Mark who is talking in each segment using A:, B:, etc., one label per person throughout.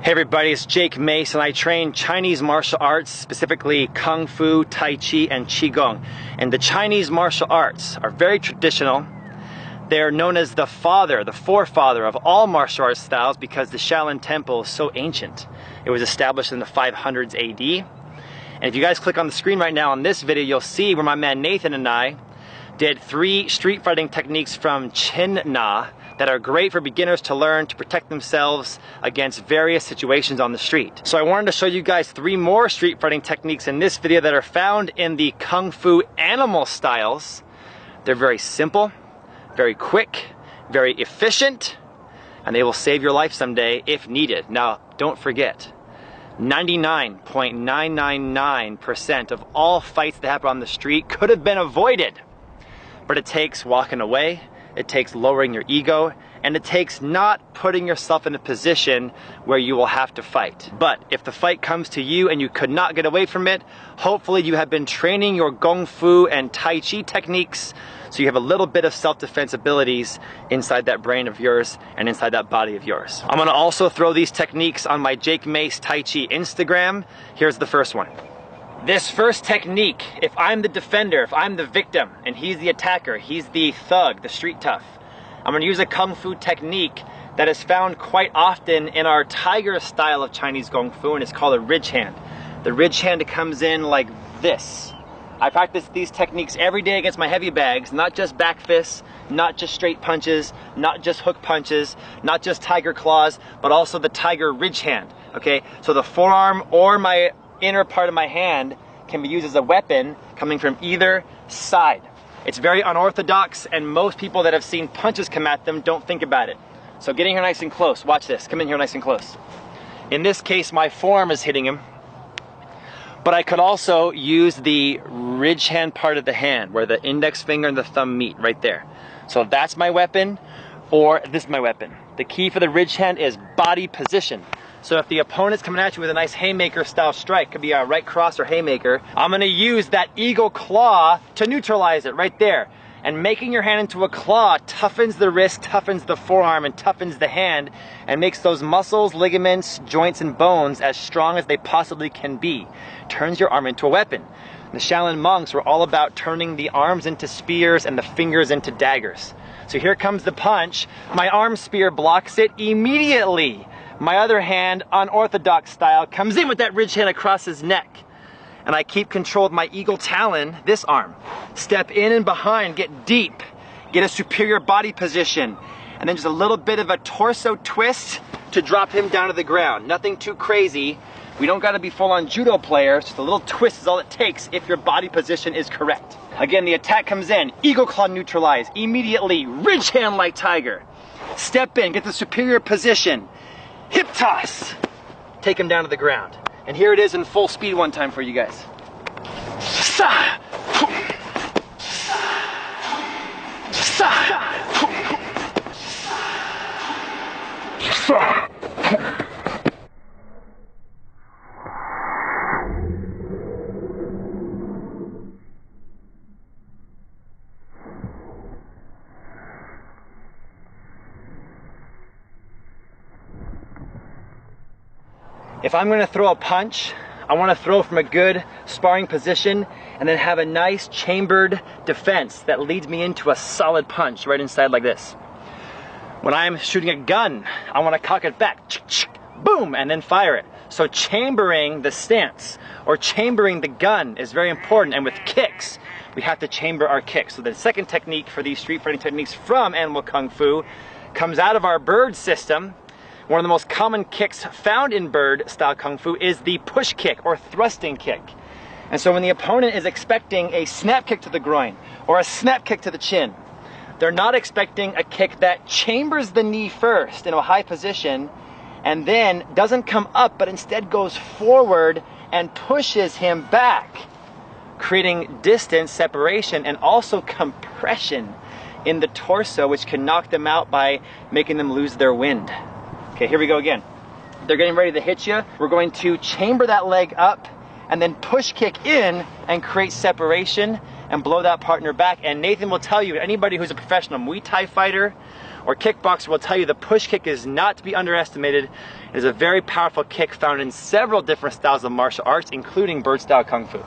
A: Hey everybody, it's Jake Mace and I train Chinese martial arts, specifically Kung Fu, Tai Chi, and Qigong. And the Chinese martial arts are very traditional. They're known as the forefather of all martial arts styles because the Shaolin Temple is so ancient. It was established in the 500s AD. And if you guys click on the screen right now on this video, you'll see where my man Nathan and I did 3 street fighting techniques from Chin Na that are great for beginners to learn to protect themselves against various situations on the street. So I wanted to show you guys 3 more street fighting techniques in this video that are found in the Kung Fu animal styles. They're very simple, very quick, very efficient, and they will save your life someday if needed. Now, don't forget, 99.999% of all fights that happen on the street could have been avoided. But it takes walking away, it takes lowering your ego, and it takes not putting yourself in a position where you will have to fight. But if the fight comes to you and you could not get away from it, hopefully you have been training your Kung Fu and Tai Chi techniques so you have a little bit of self-defense abilities inside that brain of yours and inside that body of yours. I'm gonna also throw these techniques on my Jake Mace Tai Chi Instagram. Here's the first one. This first technique, if I'm the defender, if I'm the victim, and he's the attacker, he's the thug, the street tough, I'm gonna use a Kung Fu technique that is found quite often in our tiger style of Chinese Kung Fu, and it's called a ridge hand. The ridge hand comes in like this. I practice these techniques every day against my heavy bags, not just back fists, not just straight punches, not just hook punches, not just tiger claws, but also the tiger ridge hand, okay? So the forearm or my inner part of my hand can be used as a weapon coming from either side. It's very unorthodox, and most people that have seen punches come at them don't think about it. So getting here nice and close, watch this, come in here nice and close. In this case, my forearm is hitting him, but I could also use the ridge hand part of the hand where the index finger and the thumb meet right there. So that's my weapon, or this is my weapon. The key for the ridge hand is body position. So if the opponent's coming at you with a nice haymaker style strike, could be a right cross or haymaker, I'm gonna use that eagle claw to neutralize it right there. And making your hand into a claw toughens the wrist, toughens the forearm, and toughens the hand, and makes those muscles, ligaments, joints, and bones as strong as they possibly can be. Turns your arm into a weapon. The Shaolin monks were all about turning the arms into spears and the fingers into daggers. So here comes the punch. My arm spear blocks it immediately. My other hand, unorthodox style, comes in with that ridge hand across his neck. And I keep control of my eagle talon, this arm. Step in and behind, get deep, get a superior body position, and then just a little bit of a torso twist to drop him down to the ground. Nothing too crazy. We don't gotta be full-on judo players, just a little twist is all it takes if your body position is correct. Again, the attack comes in, eagle claw neutralized, immediately, ridge hand like tiger. Step in, get the superior position. Hip toss, take him down to the ground. And here it is in full speed one time for you guys. If I'm gonna throw a punch, I wanna throw from a good sparring position and then have a nice chambered defense that leads me into a solid punch right inside like this. When I'm shooting a gun, I wanna cock it back, boom, and then fire it. So chambering the stance or chambering the gun is very important, and with kicks, we have to chamber our kicks. So the second technique for these street fighting techniques from Animal Kung Fu comes out of our bird system. One of the most common kicks found in bird style Kung Fu is the push kick or thrusting kick. And so when the opponent is expecting a snap kick to the groin or a snap kick to the chin, they're not expecting a kick that chambers the knee first in a high position and then doesn't come up but instead goes forward and pushes him back, creating distance, separation, and also compression in the torso, which can knock them out by making them lose their wind. Okay, here we go again. They're getting ready to hit you. We're going to chamber that leg up and then push kick in and create separation and blow that partner back. And Nathan will tell you, anybody who's a professional Muay Thai fighter or kickboxer will tell you the push kick is not to be underestimated. It is a very powerful kick found in several different styles of martial arts, including bird style kung fu.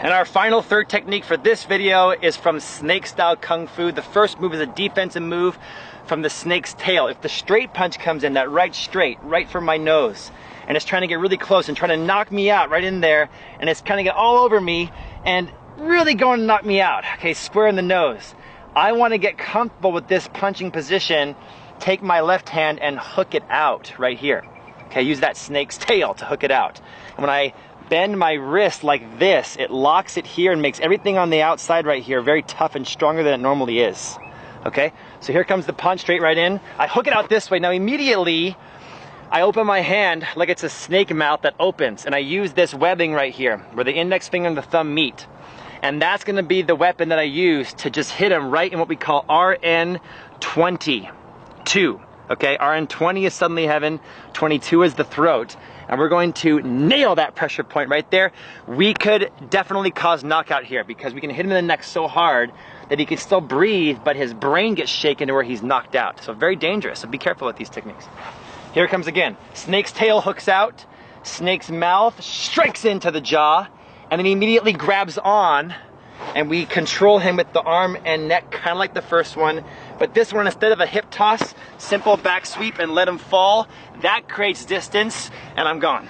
A: And our final third technique for this video is from snake style kung fu. The first move is a defensive move from the snake's tail. If the straight punch comes in, that right straight, right for my nose, and it's trying to get really close and trying to knock me out right in there, and it's kind of get all over me and really going to knock me out, okay, square in the nose. I want to get comfortable with this punching position, take my left hand and hook it out right here. Okay, use that snake's tail to hook it out. And when I bend my wrist like this, it locks it here and makes everything on the outside right here very tough and stronger than it normally is. Okay, so here comes the punch straight right in. I hook it out this way. Now immediately, I open my hand like it's a snake mouth that opens, and I use this webbing right here where the index finger and the thumb meet. And that's gonna be the weapon that I use to just hit him right in what we call RN22. Okay, RN20 is suddenly heaven, 22 is the throat. And we're going to nail that pressure point right there. We could definitely cause knockout here because we can hit him in the neck so hard that he can still breathe, but his brain gets shaken to where he's knocked out. So very dangerous, so be careful with these techniques. Here it comes again. Snake's tail hooks out, snake's mouth strikes into the jaw, and then he immediately grabs on, and we control him with the arm and neck, kind of like the first one. But this one, instead of a hip toss, simple back sweep and let him fall, that creates distance, and I'm gone.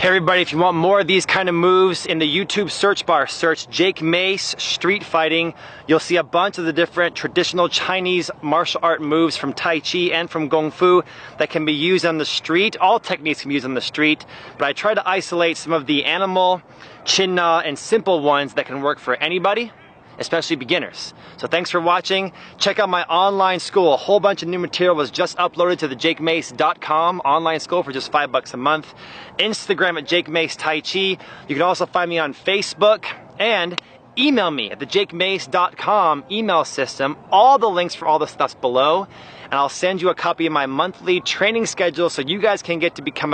A: Hey everybody, if you want more of these kind of moves, in the YouTube search bar, search Jake Mace Street Fighting. You'll see a bunch of the different traditional Chinese martial art moves from Tai Chi and from Kung Fu that can be used on the street. All techniques can be used on the street, but I try to isolate some of the animal, chin na, and simple ones that can work for anybody, especially beginners. So thanks for watching. Check out my online school. A whole bunch of new material was just uploaded to the jakemace.com online school for just $5 a month. Instagram at Jake Mace Tai Chi. You can also find me on Facebook, and email me at the jakemace.com email system. All the links for all the stuff's below, and I'll send you a copy of my monthly training schedule so you guys can get to become a